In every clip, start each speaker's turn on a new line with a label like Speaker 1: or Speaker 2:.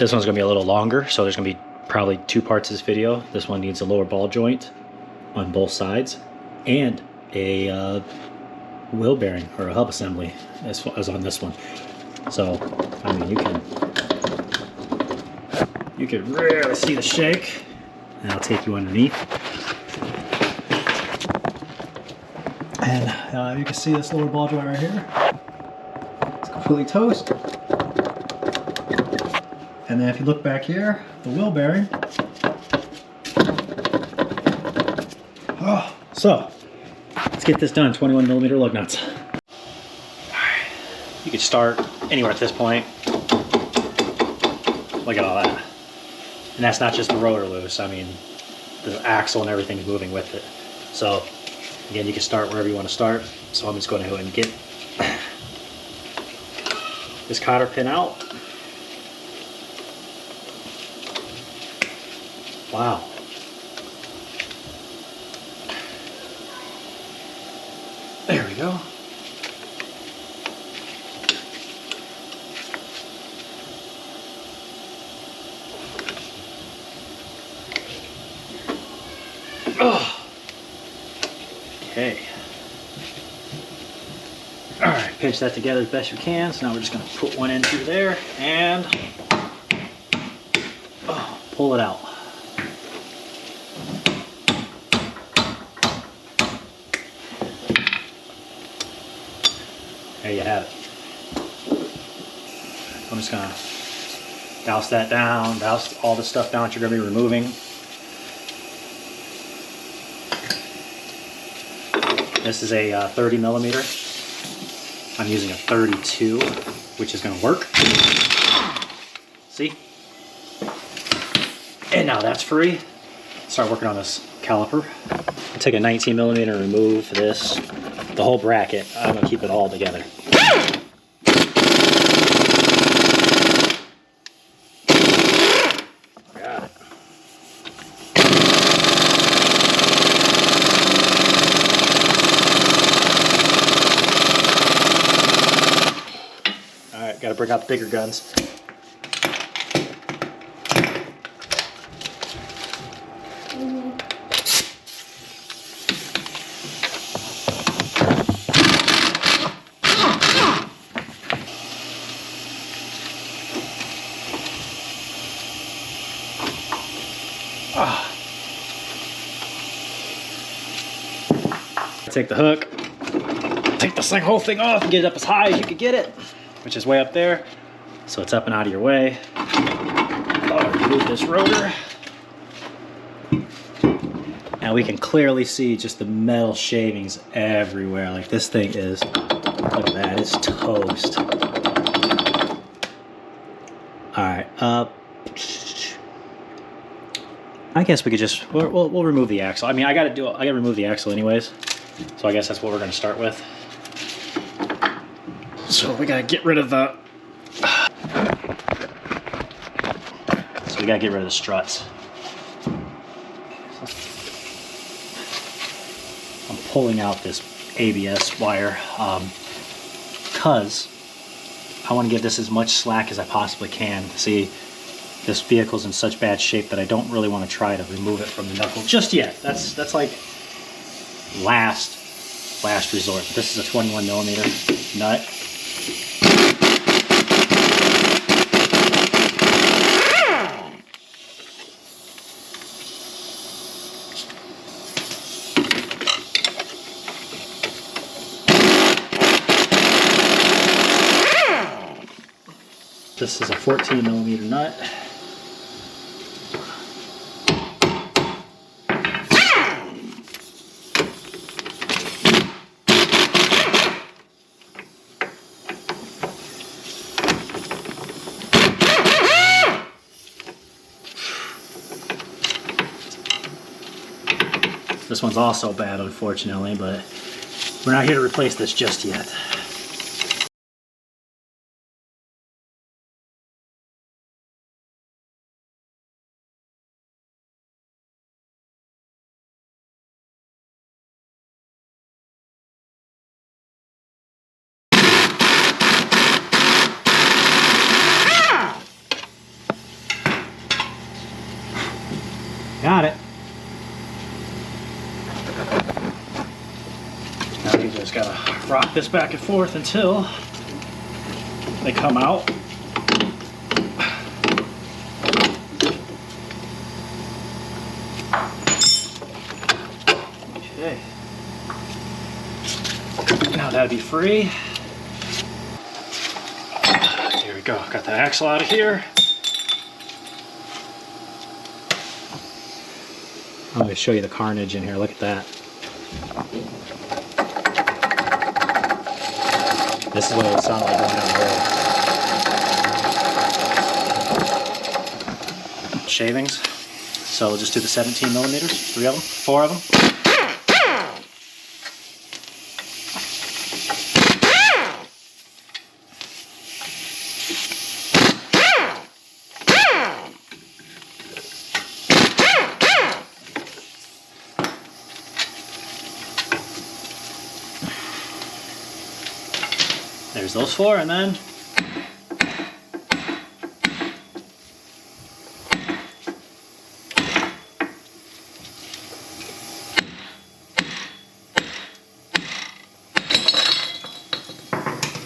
Speaker 1: This one's gonna be a little longer, so there's gonna be probably 2 parts of this video. This one needs a lower ball joint on both sides and a wheel bearing or a hub assembly as on this one. So I mean, you can really see the shake, and I'll take you underneath, and you can see this lower ball joint right here. It's completely toast. And then if you look back here, the wheel bearing. Oh, so let's get this done. 21mm lug nuts. You could start anywhere at this point. Look at all that. And that's not just the rotor loose. I mean, the axle and everything's moving with it. So again, you can start wherever you want to start. So I'm just going to go ahead and get this cotter pin out. Wow. There we go. Oh. Okay. All right, pinch that together as best you can. So now we're just going to put one in through there and pull it out. There you have it. I'm just going to douse that down, douse all the stuff down that you're going to be removing. This is a 30mm. I'm using a 32, which is going to work. See? And now that's free. Start working on this caliper. I'll take a 19mm and remove this, the whole bracket. I'm going to keep it all together. Got it. Alright, gotta bring out the bigger guns. Take the hook, take this whole thing off and get it up as high as you could get it, which is way up there, so it's up and out of your way. Remove this rotor. Now we can clearly see just the metal shavings everywhere. Like this thing is, look at that, it's toast. Alright, I guess we could just, we'll remove the axle. I mean, I gotta remove the axle anyways. So I guess that's what we're going to start with. So we got to get rid of the... So we got to get rid of the struts. I'm pulling out this ABS wire because I want to give this as much slack as I possibly can. See, this vehicle's in such bad shape that I don't really want to try to remove it from the knuckle just yet. That's like last resort. This is a 21mm nut. This is a 14mm nut. This one's also bad, unfortunately, but we're not here to replace this just yet. Got it. Now you just gotta rock this back and forth until they come out. Okay. Now that'd be free. Here we go. Got the axle out of here. I'm going to show you the carnage in here. Look at that. This is what it would sound like going down the road. Shavings. So we'll just do the 17 millimeters. 3 of them, 4 of them. There's those 4, and then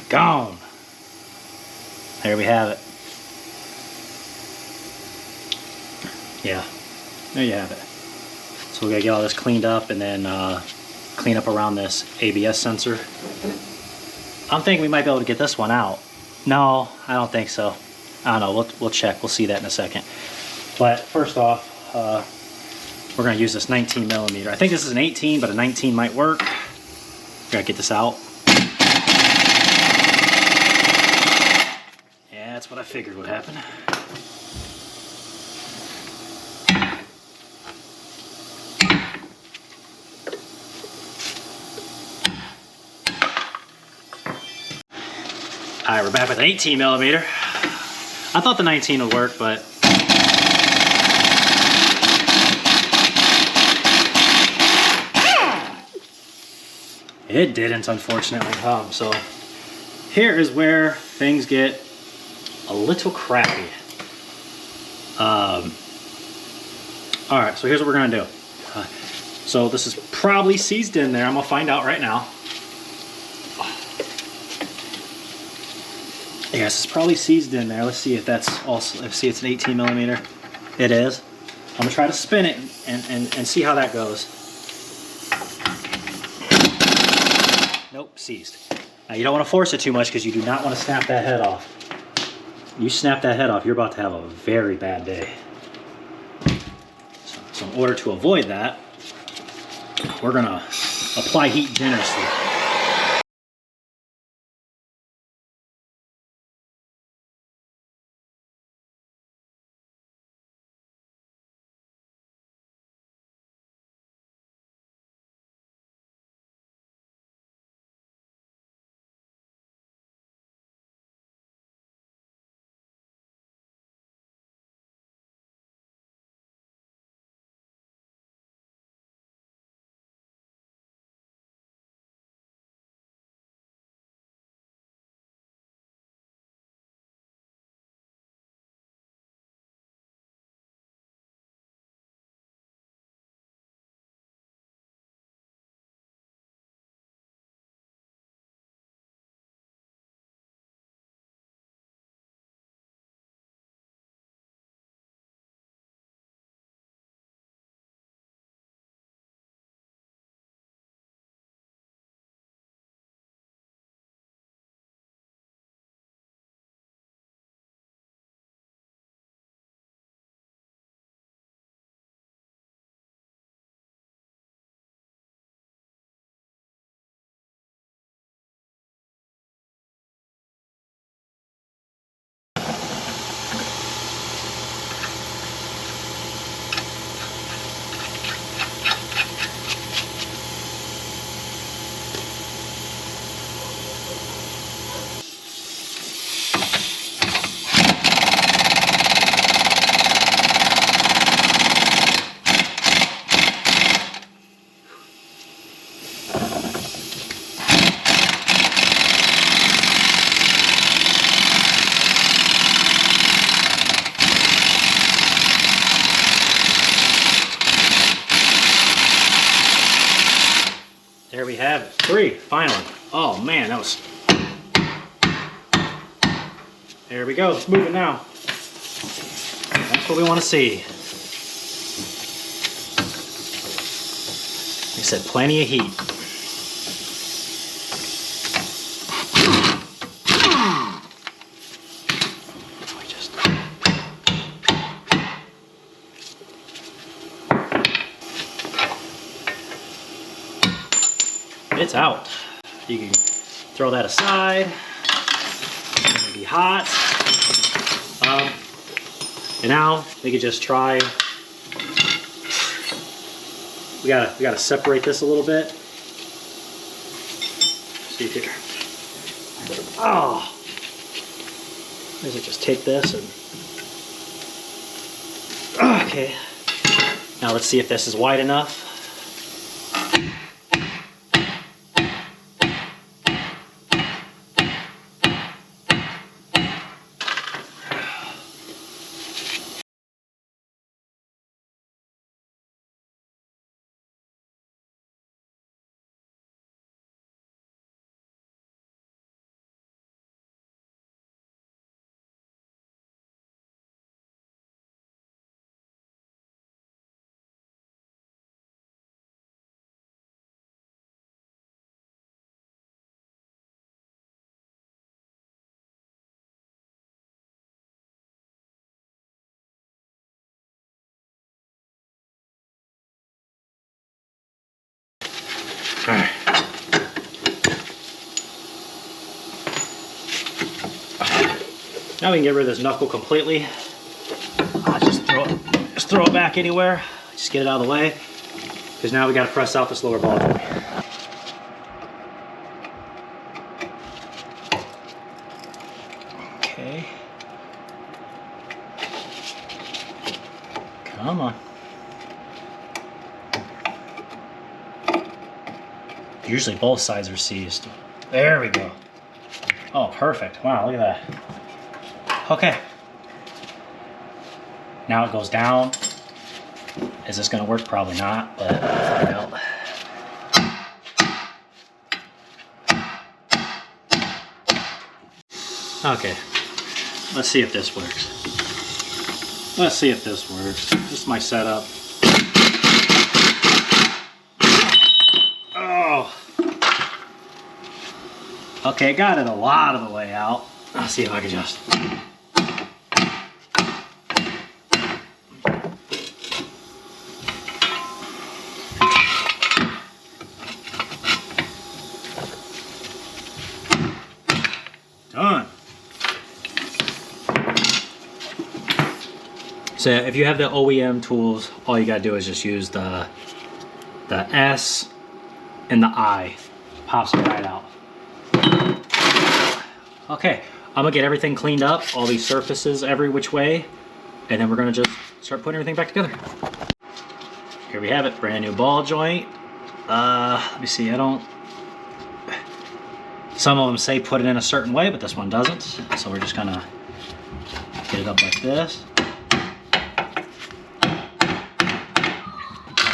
Speaker 1: gone. There we have it. Yeah, there you have it. So we gotta get all this cleaned up and then clean up around this ABS sensor. I'm thinking we might be able to get this one out. No, I don't think so. I don't know, we'll check, we'll see that in a second. But first off, we're gonna use this 19 millimeter. I think this is an 18, but a 19 might work. Gotta get this out. Yeah, that's what I figured would happen. All right, we're back with an 18 millimeter. I thought the 19 would work, but it didn't, unfortunately. So here is where things get a little crappy. All right, so here's what we're gonna do. So this is probably seized in there. I'm gonna find out right now. Yes, it's probably seized in there. Let's see if that's also, let's see, it's an 18 millimeter. It is. I'm gonna try to spin it and see how that goes. Nope, seized. Now you don't wanna force it too much because you do not wanna snap that head off. You snap that head off, you're about to have a very bad day. So in order to avoid that, we're gonna apply heat generously. we have it. 3, finally. Oh man, that was... There we go, it's moving now. That's what we want to see. Like I said, plenty of heat. It's out. You can throw that aside. It's gonna be hot. And now we can just try. We gotta separate this a little bit. See here. Oh, is it just take this and okay. Now let's see if this is wide enough. All right. Now we can get rid of this knuckle completely. Just throw it back anywhere. Just get it out of the way. Because now we got to press out this lower ball joint. Okay. Come on. Usually both sides are seized. There we go. Oh, perfect. Wow, look at that. Okay. Now it goes down. Is this gonna work? Probably not, but we'll find out. Okay, let's see if this works. Let's see if this works. This is my setup. Okay, got it a lot of the way out. Let's see if I can just... Done. So if you have the OEM tools, all you gotta do is just use the S and the I. Pops it right out. Okay, I'm gonna get everything cleaned up, all these surfaces every which way, and then we're gonna just start putting everything back together. Here we have it, brand new ball joint. Let me see, some of them say put it in a certain way, but this one doesn't. So we're just gonna get it up like this.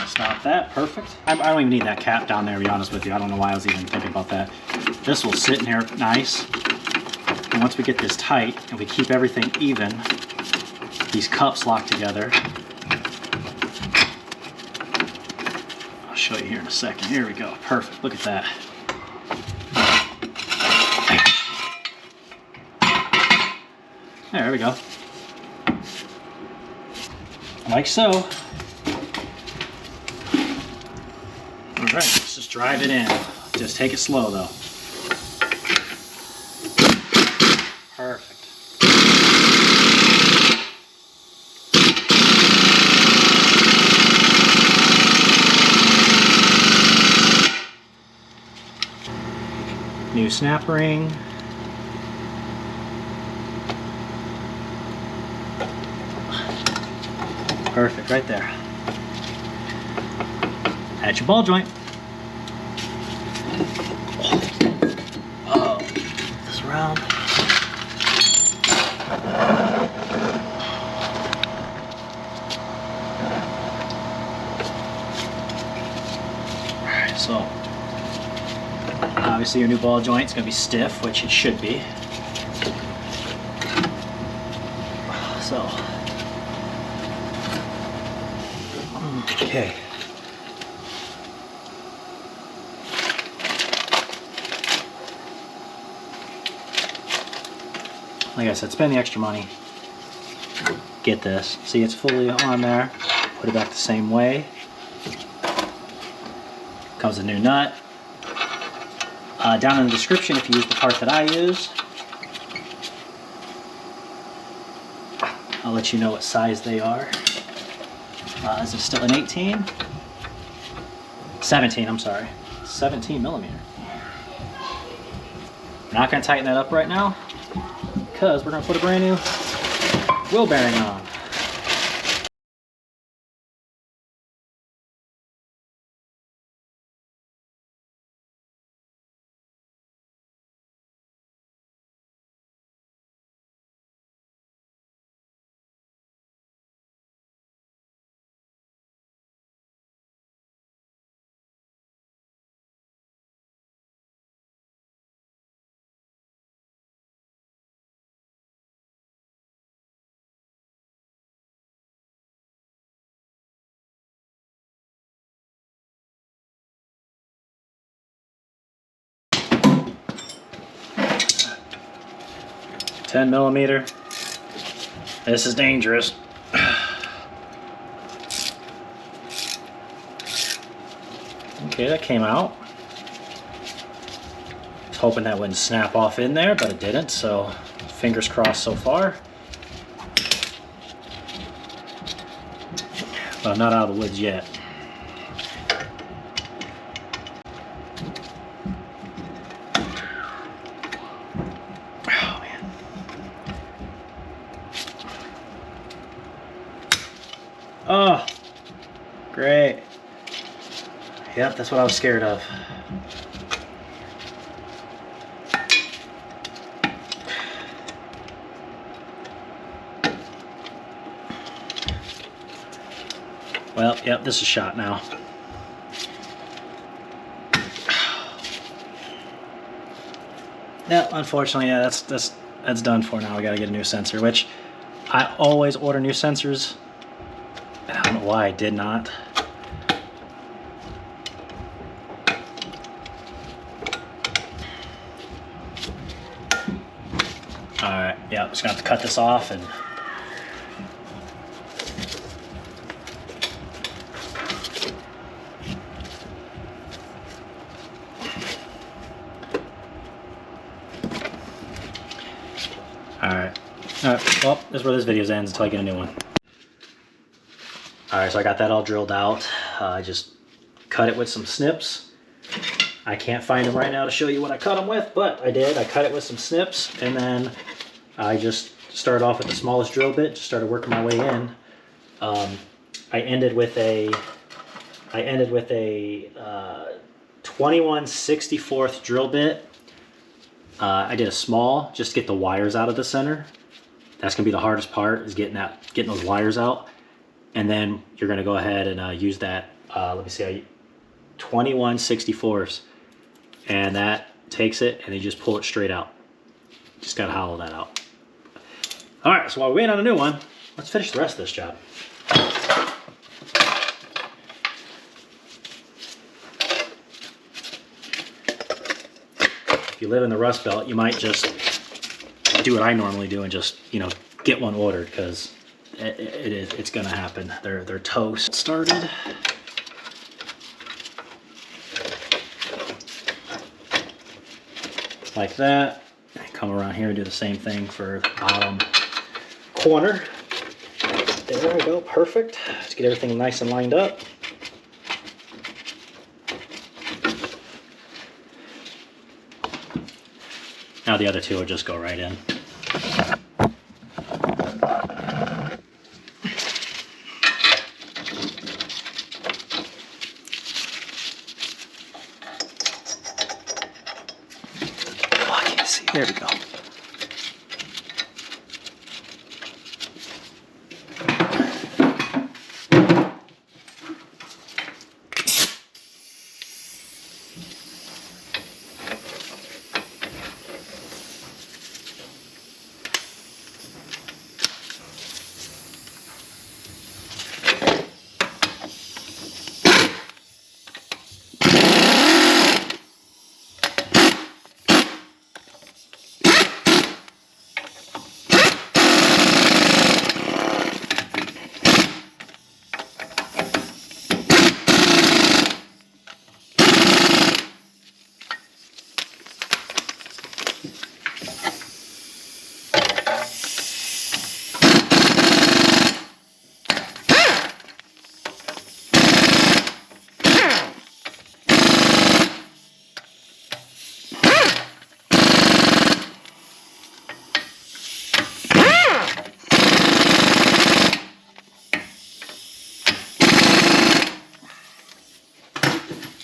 Speaker 1: Stop that, perfect. I don't even need that cap down there, to be honest with you. I don't know why I was even thinking about that. This will sit in here nice. And once we get this tight and we keep everything even, these cups lock together. I'll show you here in a second. Here we go. Perfect. Look at that. There we go. Like so. All right, let's just drive it in. Just take it slow though. Perfect. New snap ring. Perfect, right there. Add your ball joint. Oh, this around. Alright, so Obviously your new ball joint's going to be stiff, which it should be. So, okay. Like I said, spend the extra money. Get this. See, it's fully on there. Put it back the same way. Comes a new nut. Down in the description, if you use the part that I use, I'll let you know what size they are. Is it still an 18? 17, I'm sorry. 17 millimeter. We're not going to tighten that up right now because we're going to put a brand new wheel bearing on. $10 millimeter. This is dangerous. Okay, that came out. I was hoping that wouldn't snap off in there, but it didn't, so fingers crossed so far. But I'm not out of the woods yet. Oh, great. Yep, that's what I was scared of. Well, yep, this is shot now. Yeah, unfortunately, yeah, that's done for now. We gotta get a new sensor, which I always order new sensors. I don't know why I did not. Alright, yeah, I'm just gonna have to cut this off and Alright, well, this is where this video ends until I get a new one. Alright, so I got that all drilled out. I just cut it with some snips. I can't find them right now to show you what I cut them with, but I did. I cut it with some snips, and then I just started off with the smallest drill bit, just started working my way in. I ended with a 21/64 drill bit. I did a small just to get the wires out of the center. That's gonna be the hardest part, is getting those wires out. And then you're gonna go ahead and use that, let me see, 21/64, and that takes it, and you just pull it straight out. Just gotta hollow that out. All right, so while we're waiting on a new one, let's finish the rest of this job. If you live in the Rust Belt, you might just do what I normally do and just, you know, get one ordered, because it's gonna happen. They're toast. Started. Like that. Come around here and do the same thing for the bottom corner. There we go, perfect. Let's get everything nice and lined up. Now the other two will just go right in. There we go.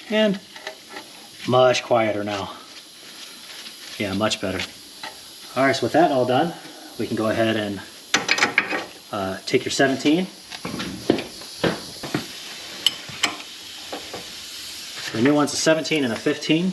Speaker 1: And much quieter now. Yeah, much better. All right, so with that all done, we can go ahead and take your 17. The new one's a 17 and a 15.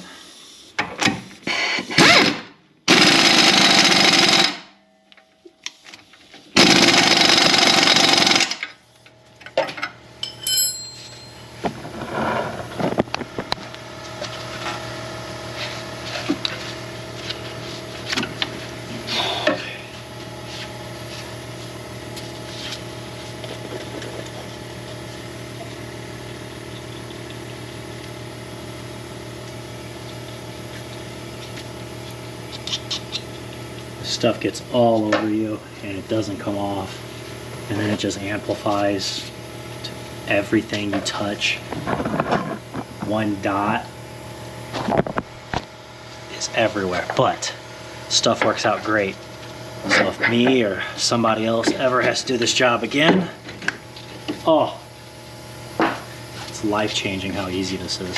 Speaker 1: Stuff gets all over you and it doesn't come off, and then it just amplifies to everything you touch. One dot is everywhere, but stuff works out great. So if me or somebody else ever has to do this job again, oh, it's life-changing how easy this is.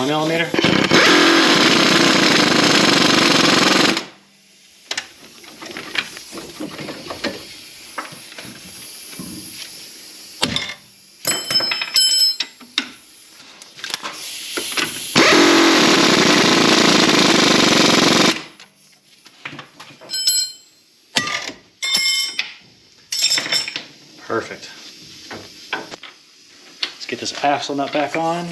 Speaker 1: Millimeter. Perfect. Let's get this axle nut back on.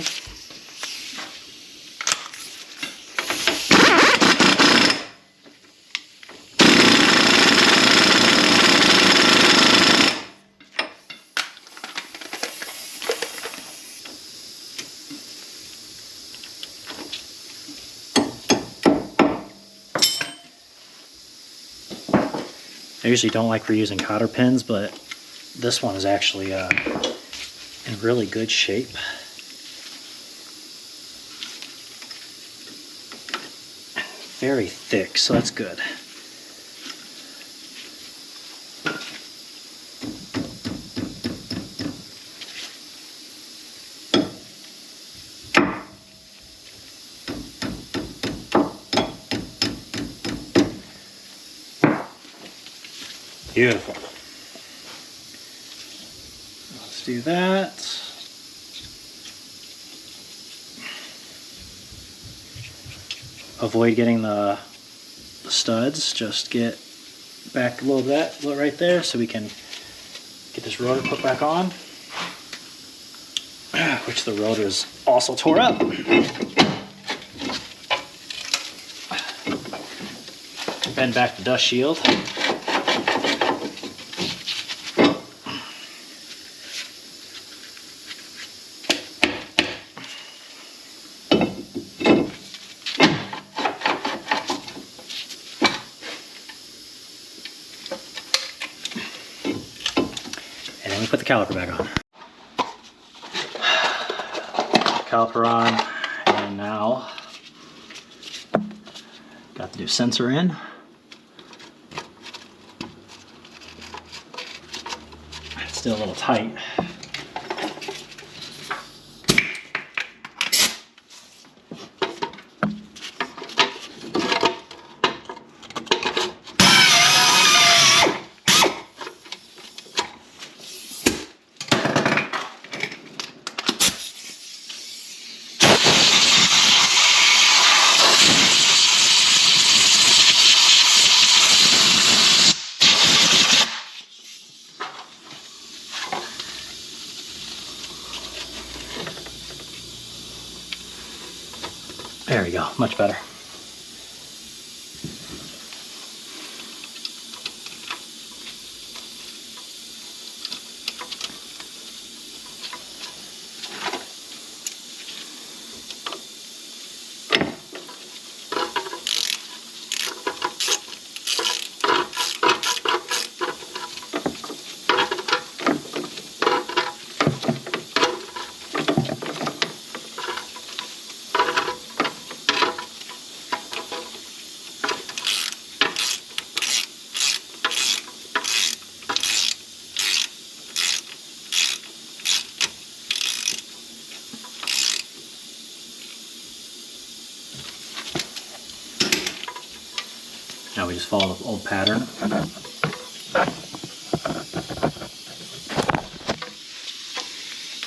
Speaker 1: I usually don't like reusing cotter pins, but this one is actually in really good shape. Very thick, so that's good. Beautiful. Let's do that. Avoid getting the studs. Just get back a little bit right there so we can get this rotor put back on, which the rotor is also tore up. Bend back the dust shield. Put the caliper back on. Caliper on, and now got the new sensor in. It's still a little tight. There we go, much better. Now we just follow the old pattern.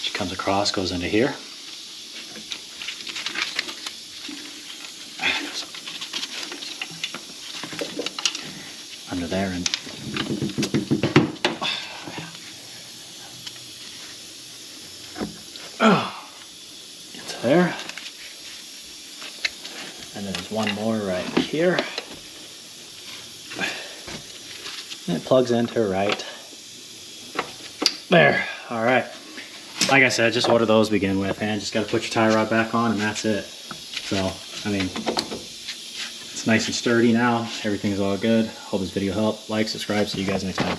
Speaker 1: She comes across, goes into here. Under there and into there. And then there's one more right here. And it plugs into right there. All right. Like I said, just order those to begin with, and just got to put your tie rod back on, and that's it. So, I mean, it's nice and sturdy now. Everything's all good. Hope this video helped. Like, subscribe. See you guys next time.